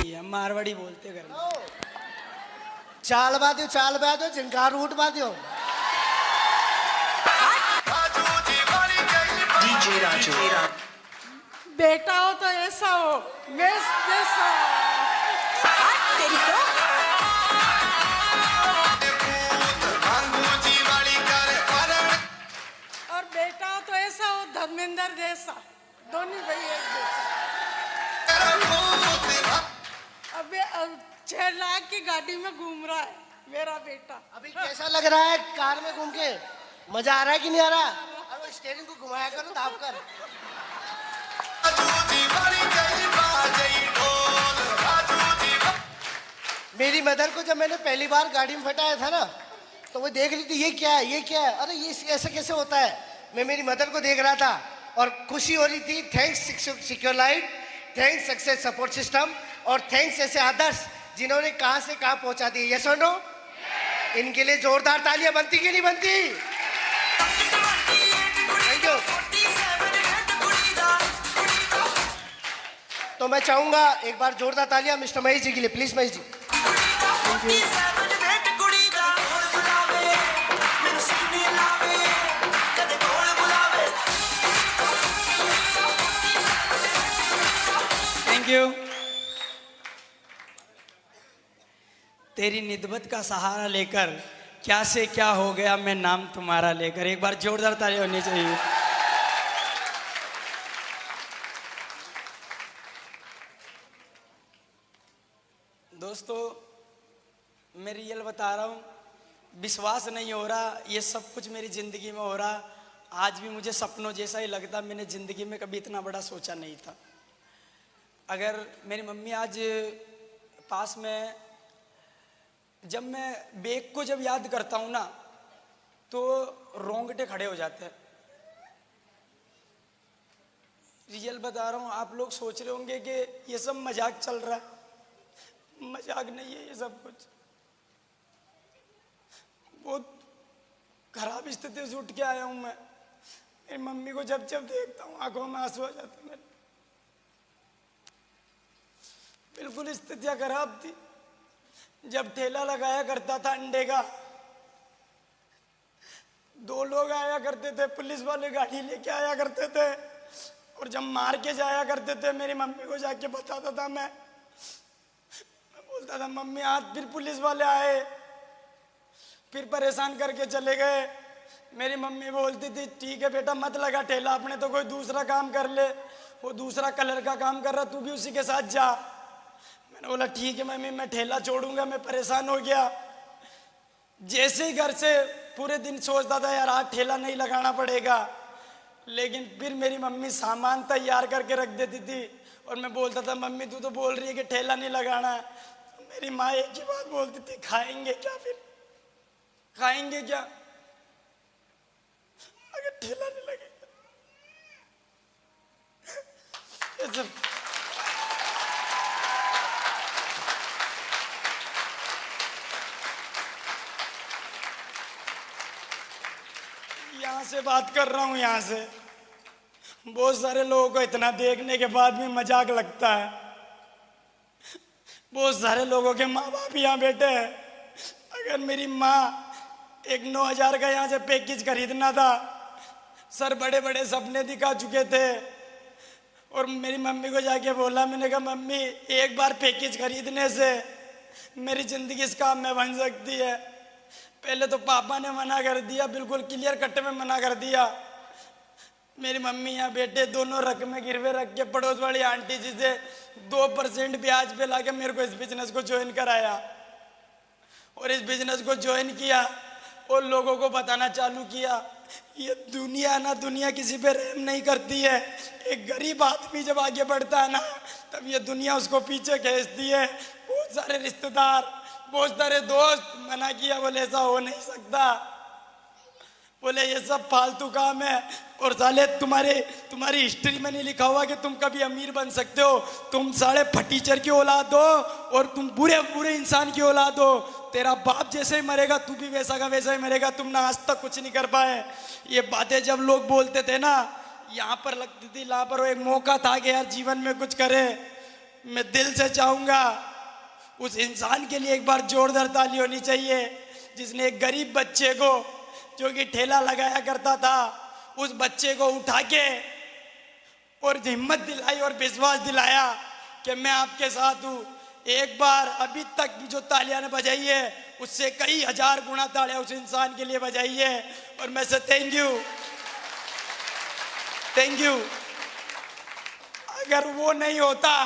हम मारवाड़ी बोलते घर में। चाल बाध्यो जिनका रूट बाध्यो। डीजे राजू। बेटा हो तो ऐसा हो, मैं जैसा। तेरी तो और बेटा हो तो ऐसा हो धर्मेंद्र जैसा, दोनों भाई एक जैसा। अबे 6 लाख की गाड़ी में घूम रहा है मेरा बेटा। अभी कैसा लग रहा है कार में घूम के? मजा आ रहा है कि नहीं आ रहा? अरे स्टीयरिंग को घुमाया करो, दाब कर। मेरी मदर को जब मैंने पहली बार गाड़ी में फटाया था ना, तो वो देख रही थी ये क्या है, ये क्या है, अरे ये ऐसा कैसे होता है। मैं मेरी मदर को देख रहा था और खुशी हो रही थी। Thanks secure light, thanks success support system, और थैंक्स ऐसे आदर्श जिन्होंने कहां से कहां पहुंचा दिए। यस और नो? इनके लिए जोरदार तालियां बनती कि नहीं बनती? Thank you. तो मैं चाहूंगा एक बार जोरदार तालियां मिस्टर महेश जी के लिए, please Mahesh ji. Thank you. तेरी निदबत का सहारा लेकर क्या से क्या हो गया मैं नाम तुम्हारा लेकर। एक बार जोरदार ताली होनी चाहिए। दोस्तों मैं रियल बता रहा हूँ, विश्वास नहीं हो रहा ये सब कुछ मेरी ज़िंदगी में हो रहा। आज भी मुझे सपनों जैसा ही लगता। मैंने ज़िंदगी में कभी इतना बड़ा सोचा नहीं था। अगर मेरी मम्मी आज पास में, जब मैं बेग को जब याद करता हूँ ना तो रोंगटे खड़े हो जाते हैं। रियल बता रहा हूँ, आप लोग सोच रहे होंगे कि ये सब मजाक चल रहा है। मजाक नहीं है ये सब कुछ। बहुत खराब स्थिति से उठ के आया हूँ मैं। मेरी मम्मी को जब जब देखता हूँ आंखों में आंसू आ जाते हैं मेरे। बिल्कुल स्थितियाँ खराब थी। जब ठेला लगाया करता था अंडे का, 2 लोग आया करते थे, पुलिस वाले गाड़ी लेके आया करते थे, और जब मार के जाया करते थे मेरी मम्मी को जाके बताता था। मैं बोलता था मम्मी आज फिर पुलिस वाले आए, फिर परेशान करके चले गए। मेरी मम्मी बोलती थी ठीक है बेटा मत लगा ठेला, अपने तो कोई दूसरा काम कर ले, वो दूसरा कलर का काम कर रहा, तू भी उसी के साथ जा। मैंने बोला ठीक है मम्मी मैं ठेला छोड़ूंगा। मैं परेशान हो गया। जैसे ही घर से पूरे दिन सोचता था यार आज ठेला नहीं लगाना पड़ेगा, लेकिन फिर मेरी मम्मी सामान तैयार करके रख देती थी और मैं बोलता था मम्मी तू तो बोल रही है कि ठेला नहीं लगाना है। तो मेरी माँ एक ही बात बोलती थी खाएंगे क्या, फिर खाएंगे क्या अगर ठेला नहीं लगेगा। ये सब यहाँ से बात कर रहा हूँ। यहाँ से बहुत सारे लोगों को इतना देखने के बाद भी मजाक लगता है। बहुत सारे लोगों के माँ बाप यहाँ बैठे हैं। अगर मेरी माँ एक 9,000 का यहाँ से पैकेज खरीदना था, सर बड़े बड़े सपने दिखा चुके थे, और मेरी मम्मी को जाके बोला, मैंने कहा मम्मी एक बार पैकेज खरीदने से मेरी जिंदगी इस काम में बन सकती है। पहले तो पापा ने मना कर दिया, बिल्कुल क्लियर कट में मना कर दिया। मेरी मम्मी यहाँ बेटे दोनों रकमें गिरवे रख के पड़ोस वाली आंटी जी से 2% ब्याज पे लाके मेरे को इस बिजनेस को ज्वाइन कराया, और इस बिजनेस को ज्वाइन किया और लोगों को बताना चालू किया ये दुनिया ना, दुनिया किसी पे रहम नहीं करती है। एक गरीब आदमी जब आगे बढ़ता है ना तब ये दुनिया उसको पीछे खींचती है। बहुत सारे रिश्तेदार, बहुत सारे दोस्त मना किया, बोले ऐसा हो नहीं सकता, बोले ये सब फालतू काम है, और साले तुम्हारी हिस्ट्री में नहीं लिखा हुआ कि तुम कभी अमीर बन सकते हो। तुम साले फटीचर की औलाद हो और तुम बुरे बुरे इंसान की औलाद हो। तेरा बाप जैसे ही मरेगा तू भी वैसा का वैसा ही मरेगा। तुम ना आज तक कुछ नहीं कर पाए। ये बातें जब लोग बोलते थे ना, यहाँ पर लगती थी लापरवाही। एक मौका था कि यार जीवन में कुछ करे, मैं दिल से चाहूंगा उस इंसान के लिए एक बार जोरदार ताली होनी चाहिए जिसने एक गरीब बच्चे को, जो कि ठेला लगाया करता था, उस बच्चे को उठा के और हिम्मत दिलाई और विश्वास दिलाया कि मैं आपके साथ हूँ। एक बार अभी तक जो तालियां ने बजाई है उससे कई हजार गुना तालियां उस इंसान के लिए बजाई है और मैं से थैंक यू। अगर वो नहीं होता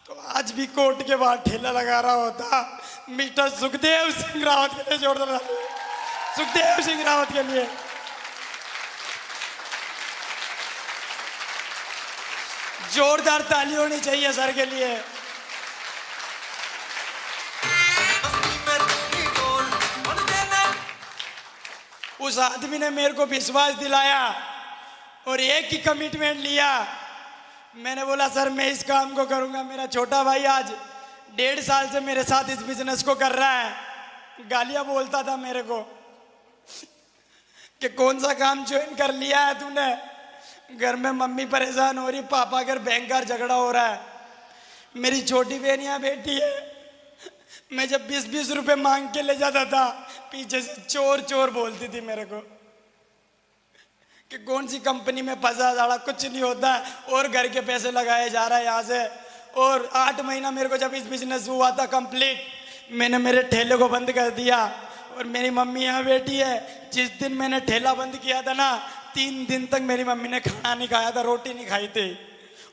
तो आज भी कोर्ट के बाहर ठेला लगा रहा होता। मिस्टर सुखदेव सिंह रावत के लिए जोरदार, सुखदेव सिंह रावत के लिए। जोरदार ताली होनी चाहिए सर के लिए। उस आदमी ने मेरे को विश्वास दिलाया और एक ही कमिटमेंट लिया। मैंने बोला सर मैं इस काम को करूंगा। मेरा छोटा भाई आज 1.5 साल से मेरे साथ इस बिजनेस को कर रहा है। गालियां बोलता था मेरे को कि कौन सा काम ज्वाइन कर लिया है तूने, घर में मम्मी परेशान हो रही, पापा घर बैंकर झगड़ा हो रहा है, मेरी छोटी बहन यहाँ बैठी है। मैं जब 20-20 रुपए मांग के ले जाता था पीछे से चोर चोर बोलती थी मेरे को कि कौन सी कंपनी में फंसा जाड़ा, कुछ नहीं होता और घर के पैसे लगाए जा रहा है यहाँ से। और 8 महीना मेरे को जब इस बिजनेस हुआ था कंप्लीट, मैंने मेरे ठेले को बंद कर दिया और मेरी मम्मी यहाँ बैठी है। जिस दिन मैंने ठेला बंद किया था ना, 3 दिन तक मेरी मम्मी ने खाना नहीं खाया था, रोटी नहीं खाई थी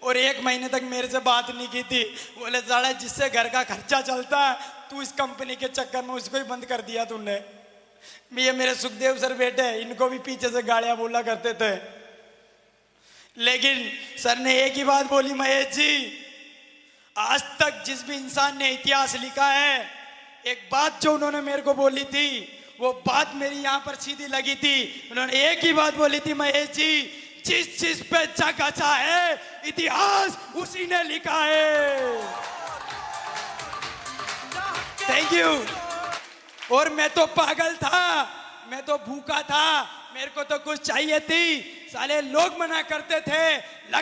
और 1 महीने तक मेरे से बात नहीं की थी। बोले साला जिससे घर का खर्चा चलता है तू इस कंपनी के चक्कर में उसको ही बंद कर दिया तूने। ये मेरे सुखदेव सर बेटे, इनको भी पीछे से गालियां बोला करते थे, लेकिन सर ने एक ही बात बोली, महेश जी आज तक जिस भी इंसान ने इतिहास लिखा है, एक बात जो उन्होंने मेरे को बोली थी वो बात मेरी यहाँ पर सीधी लगी थी। उन्होंने एक ही बात बोली थी, महेश जी जिस चीज पे जग अच्छा है इतिहास उसी ने लिखा है। Thank you. और मैं तो पागल था, मैं तो भूखा था, मेरे को तो कुछ चाहिए थी। साले लोग मना करते थे